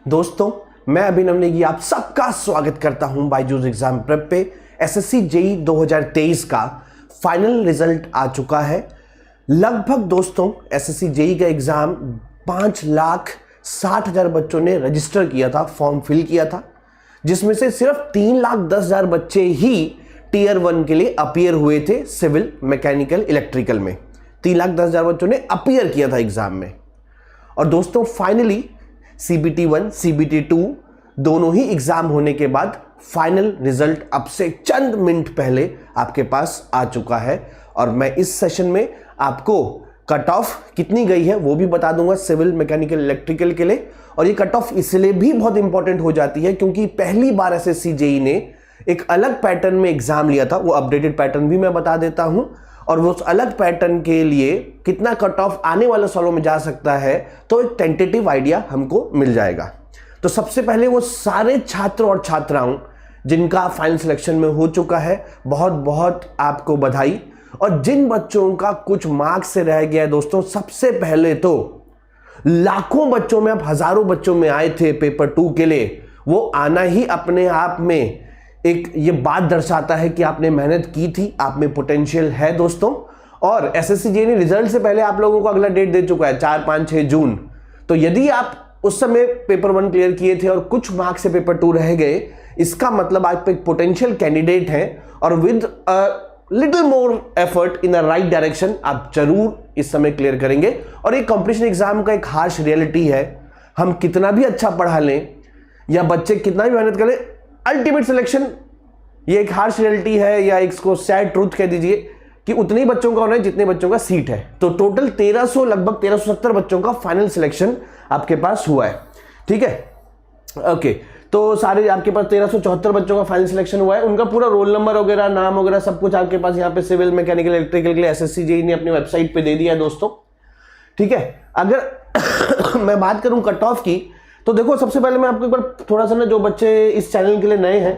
दोस्तों, मैं अभिनव नेगी आप सबका स्वागत करता हूं बायजूस एग्जाम प्रेप पे। एसएससी जेई 2023 का फाइनल रिजल्ट आ चुका है। लगभग दोस्तों एसएससी जेई का एग्जाम 5,60,000 बच्चों ने रजिस्टर किया था, फॉर्म फिल किया था, जिसमें से सिर्फ 3,10,000 बच्चे ही टीयर 1 के लिए अपीयर हुए थे सिविल, मैकेनिकल, इलेक्ट्रिकल में। 3,10,000 बच्चों ने अपीयर किया था एग्जाम में। और दोस्तों फाइनली CBT 1, CBT 2 दोनों ही एग्जाम होने के बाद फाइनल रिजल्ट अब से चंद मिनट पहले आपके पास आ चुका है। और मैं इस सेशन में आपको कट ऑफ कितनी गई है वो भी बता दूंगा सिविल, मैकेनिकल, इलेक्ट्रिकल के लिए। और ये कट ऑफ इसलिए भी बहुत इंपॉर्टेंट हो जाती है क्योंकि पहली बार एसएससी जेई ने एक अलग पैटर्न में एग्जाम लिया था। वो अपडेटेड पैटर्न भी मैं बता देता हूं, और वो उस अलग पैटर्न के लिए कितना कट ऑफ आने वाले सालों में जा सकता है तो एक टेंटेटिव आइडिया हमको मिल जाएगा। तो सबसे पहले वो सारे छात्र और छात्राओं जिनका फाइनल सिलेक्शन में हो चुका है, बहुत बहुत आपको बधाई। और जिन बच्चों का कुछ मार्क्स से रह गया है दोस्तों, सबसे पहले तो लाखों बच्चों में, अब हजारों बच्चों में आए थे पेपर 2 के लिए, वो आना ही अपने आप में एक ये बात दर्शाता है कि आपने मेहनत की थी, आप में पोटेंशियल है दोस्तों। और एसएससी जेई ने रिजल्ट से पहले आप लोगों को अगला डेट दे चुका है 4, 5, 6 जून। तो यदि आप उस समय पेपर 1 क्लियर किए थे और कुछ मार्क्स से पेपर 2 रह गए, इसका मतलब आप एक पोटेंशियल कैंडिडेट हैं और with little more effort in the right direction आप जरूर इस समय क्लियर करेंगे। और एक कॉम्पिटिशन एग्जाम का एक हार्श रियलिटी है, हम कितना भी अच्छा पढ़ा लें या बच्चे कितना भी मेहनत करें, अल्टीमेट सिलेक्शन ये एक हार्श रियलिटी है, या इसको सैड ट्रूथ कह दीजिए कि उतने ही बच्चों का होना है जितने बच्चों का सीट है। तो टोटल 1300, लगभग 1370 बच्चों का फाइनल सिलेक्शन आपके पास हुआ है। ठीक है, ओके। तो सारे आपके पास 1374 बच्चों का फाइनल सिलेक्शन हुआ है। उनका पूरा रोल नंबर वगैरह, नाम वगैरह सब कुछ आपके पास यहाँ पे सिविल, मैकेनिकल, इलेक्ट्रिकल के लिए एसएससी जेई ने अपनी वेबसाइट पे दे दिया है दोस्तों। ठीक है, अगर मैं बात करूं कट ऑफ की, तो देखो सबसे पहले मैं आपको एक बार थोड़ा सा ना, जो बच्चे इस चैनल के लिए नए हैं,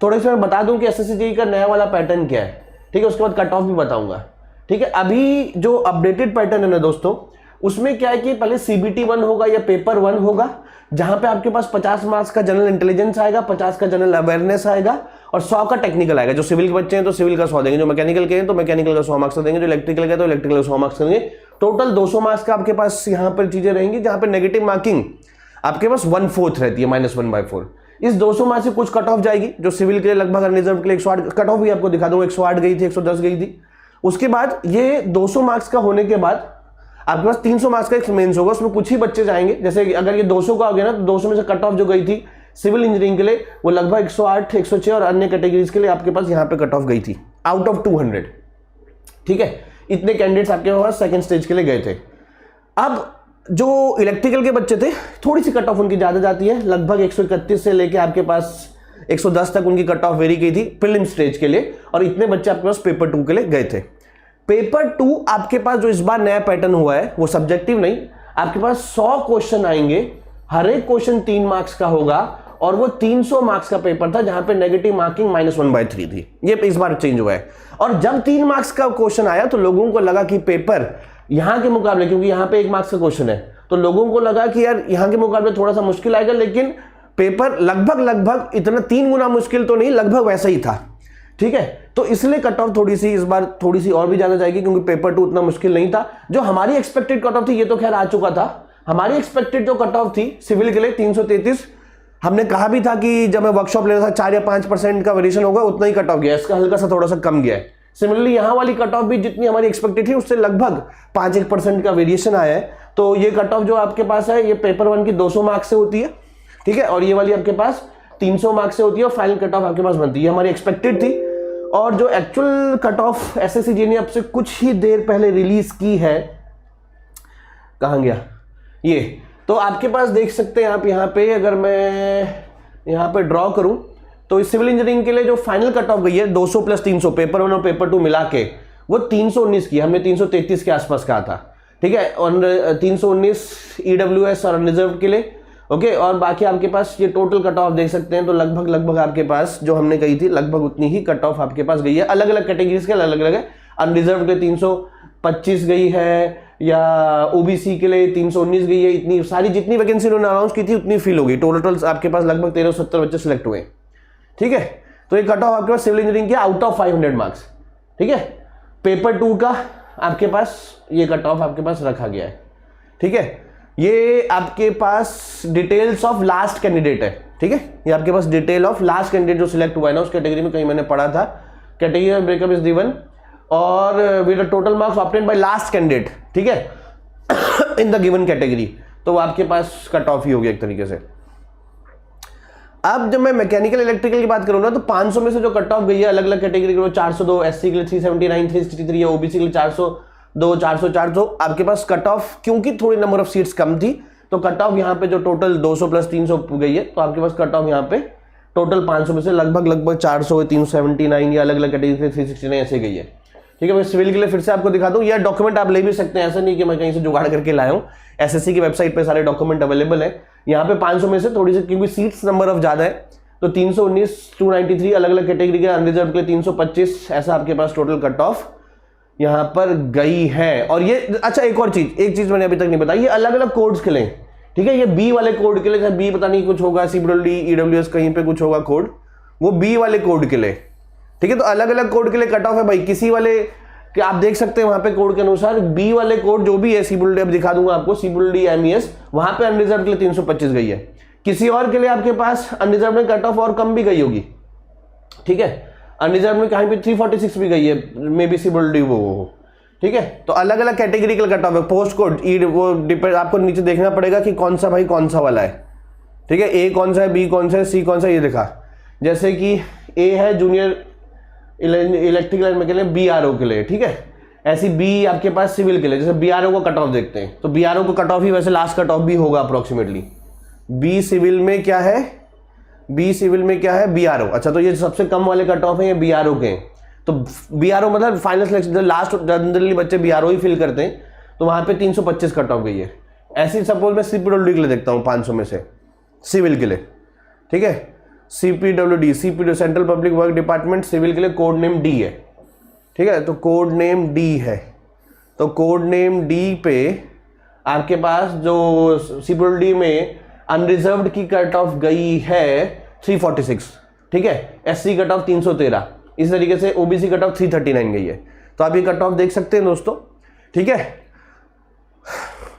थोड़े से मैं बता दूं कि एसएससी जेई का नया वाला पैटर्न क्या है। ठीक है, उसके बाद कट ऑफ भी बताऊंगा। ठीक है, अभी जो अपडेटेड पैटर्न है ना दोस्तों, उसमें क्या है कि पहले CBT 1 होगा या पेपर 1 होगा, जहां पे आपके पास 50 मार्क्स का जनरल इंटेलिजेंस आएगा, 50 का जनरल अवेयरनेस आएगा और 100 का टेक्निकल आएगा। जो सिविल के बच्चे हैं तो सिविल का 100 देंगे, जो मैकेनिकल के हैं तो मैकेनिकल का 100 मार्क्स देंगे, जो इलेक्ट्रिकल के तो इलेक्ट्रिकल का 100 मार्क्स देंगे। टोटल 200 मार्क्स का आपके पास यहाँ पर चीजें रहेंगी, जहां पर नेगेटिव मार्किंग आपके पास 1/4 रहती है, -1/4। इस 200 मार्क्स से कुछ कट ऑफ जाएगी, जो सिविल के लिए लगभग अनरिजर्व के लिए 108 कट ऑफ भी आपको दिखा दूंगा, 108 गई थी, 110 गई थी। उसके बाद ये 200 मार्क्स का होने के बाद आपके पास 300 मार्क्स का एक मेंस होगा, उसमें कुछ ही बच्चे जाएंगे। जैसे अगर ये 200 का हो गया ना, तो 200 में से कट ऑफ जो गई थी सिविल इंजीनियरिंग के लिए, वो लगभग 108, 106 और अन्य कैटेगरीज के लिए आपके पास यहाँ पे कट ऑफ गई थी आउट ऑफ 200। ठीक है, इतने कैंडिडेट्स आपके पास सेकेंड स्टेज के लिए गए थे। अब जो इलेक्ट्रिकल के बच्चे थे, थोड़ी सी कट ऑफ उनकी ज्यादा जाती है, लगभग 131 से लेके आपके पास 110 तक उनकी कट ऑफ वेरी की थी प्रीलिम स्टेज के लिए, और इतने बच्चे आपके पास पेपर 2 के लिए गए थे। पेपर 2 आपके पास जो इस बार नया पैटर्न हुआ है, वो सब्जेक्टिव नहीं, आपके पास 100 क्वेश्चन आएंगे, हर एक क्वेश्चन 3 मार्क्स का होगा, और वो 300 मार्क्स का पेपर था जहां पे नेगेटिव मार्किंग -1/3 थी। ये इस बार चेंज हुआ है। और जब 3 मार्क्स का क्वेश्चन आया तो लोगों को लगा कि पेपर यहां के मुकाबले, क्योंकि यहां पे 1 मार्क्स का क्वेश्चन है, तो लोगों को लगा कि यार यहां के मुकाबले थोड़ा सा मुश्किल आएगा, लेकिन पेपर लगभग इतना 3 गुना मुश्किल तो नहीं, लगभग वैसा ही था। ठीक है, तो इसलिए कट ऑफ थोड़ी सी इस बार थोड़ी सी और भी ज्यादा जाएगी, क्योंकि पेपर 2 उतना मुश्किल नहीं था। जो हमारी एक्सपेक्टेड कट ऑफ थी ये तो खैर आ चुका था। हमारी एक्सपेक्टेड जो कट ऑफ थी सिविल के लिए 333, हमने कहा भी था कि जब मैं वर्कशॉप ले रहा था 4 या 5% का वेरिएशन होगा, उतना ही कट ऑफ गया, इसका हल्का सा थोड़ा सा कम गया है। सिमिलरली यहां वाली कट ऑफ भी जितनी हमारी एक्सपेक्टेड थी उससे लगभग 5-1% का वेरिएशन आया है। तो ये कट ऑफ जो आपके पास है, ये पेपर 1 की 200 मार्क्स से होती है। ठीक है, और ये वाली आपके पास 300 मार्क्स से होती है, और फाइनल कट ऑफ आपके पास बनती है, हमारी एक्सपेक्टेड थी। और जो actual cut off SSC JE ने अब से कुछ ही देर पहले रिलीज की है, कहां गया ये, तो आपके पास देख सकते हैं आप यहाँ पे, अगर मैं यहाँ पे ड्रॉ करूं तो इस सिविल इंजीनियरिंग के लिए जो फाइनल कट ऑफ गई है 200 + 300, पेपर 1 और पेपर 2 मिला के, वो 319 की, हमने 333 के आसपास कहा था। ठीक है, और 319 ईडब्ल्यूएस और अनरिजर्व के लिए। ओके, और बाकी आपके पास ये टोटल कट ऑफ देख सकते हैं, तो लगभग आपके पास जो हमने कही थी लगभग उतनी ही कट ऑफ आपके पास गई है। अलग अलग कैटेगरीज के अलग अलग है, अनरिजर्व के 325 गई है, या ओबीसी के लिए 319 गई है, इतनी सारी जितनी वैकेंसी उन्होंने अनाउंस की थी उतनी फिल हो गई। टोटल आपके पास लगभग 1370 बच्चे सिलेक्ट हुए। ठीक है, तो ये कट ऑफ आपके पास सिविल इंजीनियरिंग की आउट ऑफ 500 मार्क्स। ठीक है, पेपर 2 का आपके पास ये कट ऑफ आपके पास रखा गया है। ठीक है, ये आपके पास डिटेल्स ऑफ लास्ट कैंडिडेट है। ठीक है, ये आपके पास डिटेल ऑफ लास्ट कैंडिडेट जो सिलेक्ट हुआ है ना, उस कैटेगरी में कहीं मैंने पढ़ा था, कैटेगरी ब्रेकअप इज गिवन और with the total marks obtained by last candidate. ठीक है, इन द गिवन कैटेगरी, तो वो आपके पास कट ऑफ ही हो गया एक तरीके से। अब जब मैं मैकेनिकल इलेक्ट्रिकल की बात करूँ ना, तो 500 में से जो कट ऑफ गई है अलग अलग कैटेगरी के लिए 402, एससी के लिए 379, 363 है, ओबीसी के लिए 402, 404, तो आपके पास कट ऑफ क्योंकि थोड़ी नंबर ऑफ सीट्स कम थी तो कट ऑफ यहाँ पे जो टोटल 200 प्लस 300 गई है, तो आपके पास कट ऑफ यहाँ पे टोटल 500 में से लगभग 400, 379 या अलग अलग कैटेगरी 369 ऐसे गई है। ठीक है, मैं सिविल के लिए फिर से आपको दिखा दूं, यह डॉक्यूमेंट आप ले भी सकते हैं, ऐसा नहीं कि मैं कहीं से जुगाड़ करके लाया हूं। एसएससी की वेबसाइट पे सारे डॉक्यूमेंट अवेलेबल है। यहाँ पे 500 में से थोड़ी सी क्योंकि सीट्स नंबर ऑफ ज्यादा है तो 319, 293 अलग अलग कैटेगरी के, अनरिजर्व के लिए 325, ऐसा आपके पास टोटल कट ऑफ यहाँ पर गई है। और ये अच्छा एक और चीज, एक चीज मैंने अभी तक नहीं बताई, ये अलग अलग कोड्स के लिए। ठीक है, ये बी वाले कोड के लिए, बी पता नहीं कुछ होगा, सीडब्ल्यूडी, ईडब्ल्यूएस कहीं पे कुछ होगा कोड, वो बी वाले कोड के लिए। ठीक है, तो अलग अलग कोड के लिए कट ऑफ है भाई। किसी वाले कि आप देख सकते हैं वहां पे कोड के अनुसार बी वाले कोड जो भी है, सीडब्ल्यूडी अब दिखा दूंगा आपको, सीडब्ल्यूडी एमईएस, वहां पे अनरिजर्व के लिए 325 गई है। किसी और के लिए आपके पास अनरिजर्व में कट ऑफ और कम भी गई होगी। ठीक है, अनरिजर्व में कहीं पे 346 भी गई है, मे बी सीडब्ल्यूडी वो। ठीक है, तो अलग अलग कैटेगरी का कट ऑफ है। पोस्ट कोड वो डिपेंड, आपको नीचे देखना पड़ेगा कि कौन सा भाई कौन सा वाला है। ठीक है, ए कौन सा है, बी कौन सा है, सी कौन सा है, ये देखा। जैसे कि ए है जूनियर इलेक्ट्रिकल में के लिए, बीआरओ के लिए। ठीक है, ऐसी बी आपके पास सिविल के लिए, जैसे बीआरओ को कट ऑफ देखते हैं तो बीआरओ को कट ऑफ ही वैसे लास्ट कट ऑफ भी होगा अप्रोक्सीमेटली। बी सिविल में क्या है, बी सिविल में क्या है, बीआरओ। अच्छा, तो ये सबसे कम वाले कट ऑफ है ये बीआरओ के। तो बीआरओ मतलब फाइनल सिलेक्शन, लास्ट जनरली बच्चे बीआरओ ही फिल करते हैं, तो वहां पे 325 कट ऑफ गई है। ऐसी सपोज मैं सीपीडब्ल्यूडी के लिए देखता हूँ 500 में से सिविल के लिए। ठीक है, CPWD, central public work department, civil के लिए कोड नेम डी है। ठीक है, तो कोड नेम डी है, तो कोड नेम डी पे आपके पास जो सीपीडब्ल्यूडी में अनरिजर्व्ड की कट ऑफ गई है 346। ठीक है, एससी कट ऑफ 313, इस तरीके से ओबीसी कट ऑफ 339 गई है। तो आप ये कट ऑफ देख सकते हैं दोस्तों। ठीक है,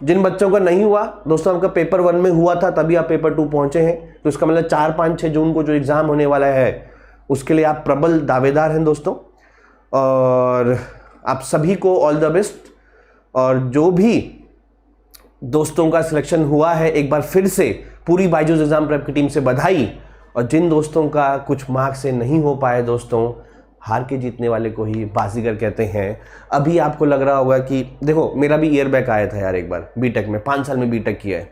जिन बच्चों का नहीं हुआ दोस्तों, आपका पेपर 1 में हुआ था तभी आप पेपर 2 पहुंचे हैं, तो इसका मतलब 4, 5, 6 जून को जो एग्जाम होने वाला है उसके लिए आप प्रबल दावेदार हैं दोस्तों। और आप सभी को ऑल द बेस्ट। और जो भी दोस्तों का सिलेक्शन हुआ है, एक बार फिर से पूरी बायजूस एग्जाम प्रेप की टीम से बधाई। और जिन दोस्तों का कुछ मार्क्स से नहीं हो पाए दोस्तों, हार के जीतने वाले को ही बाजीगर कहते हैं। अभी आपको लग रहा होगा कि देखो, मेरा भी ईयर बैक आया था यार एक बार बीटेक में, 5 साल में बीटेक किया है,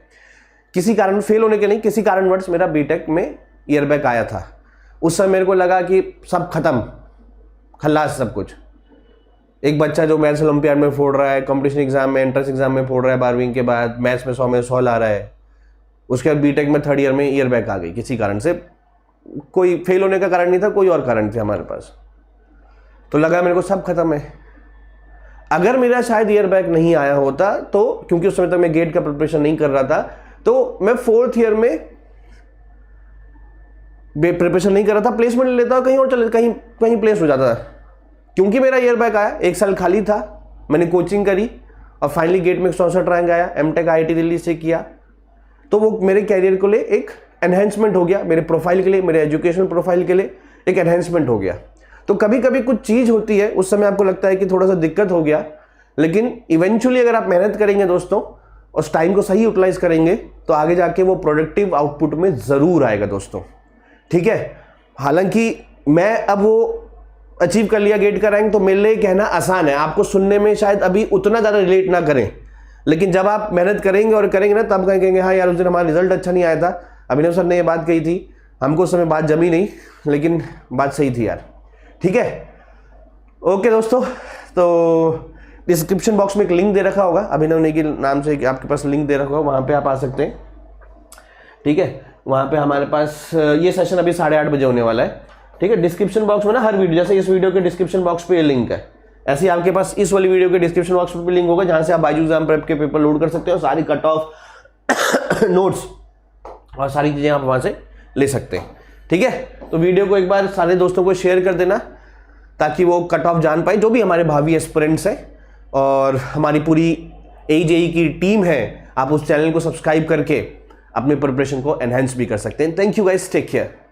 किसी कारण फेल होने के नहीं, किसी कारणवश मेरा बीटेक में ईयर बैक आया था। उस समय मेरे को लगा कि सब खत्म, खल्लास सब कुछ। एक बच्चा जो मैथ्स ओलंपियाड में फोड़ रहा है, कंपटीशन एग्जाम में, एंट्रेंस एग्जाम में फोड़ रहा है 12वीं के बाद, मैथ्स में 100 में 100 ला रहा है, उसके बाद बीटेक में 3rd ईयर में ईयर बैक आ गई किसी कारण से। कोई फेल होने का कारण नहीं था, कोई और कारण थे हमारे पास। तो लगा मेरे को सब खत्म है। अगर मेरा शायद ईयर बैक नहीं आया होता तो, क्योंकि उस समय तक मैं गेट का प्रिपरेशन नहीं कर रहा था, तो मैं 4th ईयर में प्रिपरेशन नहीं कर रहा था, प्लेसमेंट ले लेता, कहीं और चले, कहीं प्लेस हो जाता था। क्योंकि मेरा ईयर बैक आया, 1 साल खाली था, मैंने कोचिंग करी और फाइनली गेट में 64 रैंक आया, एमटेक आईआईटी दिल्ली से किया, तो वो मेरे कैरियर को लिए एक एनहेंसमेंट हो गया, मेरे प्रोफाइल के लिए, मेरे एजुकेशन प्रोफाइल के लिए एक एनहेंसमेंट हो गया। तो कभी कभी कुछ चीज़ होती है, उस समय आपको लगता है कि थोड़ा सा दिक्कत हो गया, लेकिन इवेंचुअली अगर आप मेहनत करेंगे दोस्तों, उस टाइम को सही यूटिलाइज करेंगे, तो आगे जाके वो प्रोडक्टिव आउटपुट में ज़रूर आएगा दोस्तों। ठीक है, हालांकि मैं अब वो अचीव कर लिया गेट का रैंक, तो मेरे लिए कहना आसान है, आपको सुनने में शायद अभी उतना ज़्यादा रिलेट ना करें, लेकिन जब आप मेहनत करेंगे और करेंगे ना, तब कहेंगे हाँ यार उस दिन हमारा रिजल्ट अच्छा नहीं आया था, अभिनव सर ने ये बात कही थी, हमको उस समय बात जमी नहीं, लेकिन बात सही थी यार। ठीक है, ओके दोस्तों, तो डिस्क्रिप्शन बॉक्स में एक लिंक दे रखा होगा, अभिनव नेगी नाम से आपके पास लिंक दे रखा होगा, वहाँ पे आप आ सकते हैं। ठीक है, वहाँ पे हमारे पास ये सेशन अभी 8:30 बजे होने वाला है। ठीक है, डिस्क्रिप्शन बॉक्स में ना हर वीडियो, जैसे इस वीडियो के डिस्क्रिप्शन बॉक्स पे ये लिंक है, ऐसे ही आपके पास इस वाली वीडियो के डिस्क्रिप्शन बॉक्स में लिंक होगा जहां से आप बायजूस एग्जाम प्रेप के पेपर लोड कर सकते हो, सारी कट ऑफ नोट्स और सारी चीजें आप वहां से ले सकते हैं। ठीक है, तो वीडियो को एक बार सारे दोस्तों को शेयर कर देना ताकि वो कट ऑफ जान पाए, जो भी हमारे भावी एस्पिरेंट्स हैं। और हमारी पूरी AJE की टीम है, आप उस चैनल को सब्सक्राइब करके अपने प्रिपरेशन को एनहेंस भी कर सकते हैं। Thank you guys, take care.